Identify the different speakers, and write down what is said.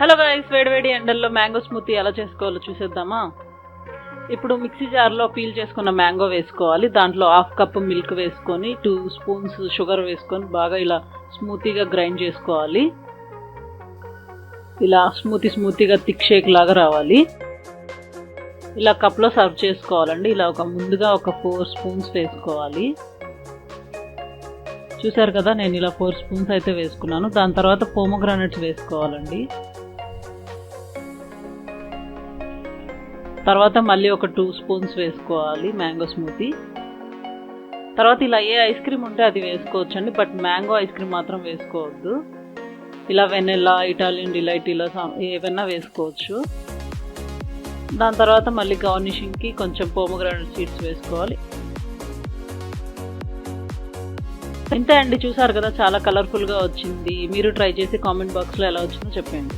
Speaker 1: Hello guys, వేడివేడి ఎండల్లో mango smoothie ఎలా చేసుకోవాలో చూసేద్దామా. ఇప్పుడు మిక్సీ జార్లో పీల్ చేసుకున్న మ్యాంగో వేసుకోవాలి. దాంట్లో 1/2 కప్ మిల్క్ వేసుకొని 2 స్పూన్స్ షుగర్ వేసుకొని బాగా ఇలా స్మూతీగా గ్రైండ్ చేసుకోవాలి. ఇలా స్మూతీగా థిక్ షేక్ లాగా రావాలి. ఇలా కప్లో సర్వ్ చేసుకోవాలండి. ఇలా ముందుగా ఒక 4 స్పూన్స్ వేసుకోవాలి. చూసారు కదా, నేను ఇలా 4 స్పూన్స్ అయితే వేసుకున్నాను. దాని తర్వాత పోమోగ్రానైట్స్ వేసుకోవాలండి. తర్వాత మళ్ళీ ఒక 2 స్పూన్స్ వేసుకోవాలి మ్యాంగో స్మూతీ. తర్వాత ఇలా ఏ ఐస్ క్రీమ్ ఉంటే అది వేసుకోవచ్చండి, బట్ మ్యాంగో ఐస్ క్రీమ్ మాత్రం వేసుకోవద్దు. ఇలా వెనిల్లా, ఇటాలియన్ డిలైట్ ఇలా ఏవైనా వేసుకోవచ్చు. దాని తర్వాత మళ్ళీ గార్నిషింగ్కి కొంచెం పోమోగ్రానైట్ సీడ్స్ వేసుకోవాలి. ఇంతే అండి, చూసారు కదా, చాలా కలర్ఫుల్గా వచ్చింది. మీరు ట్రై చేసి కామెంట్ బాక్స్లో ఎలా వచ్చిందో చెప్పండి.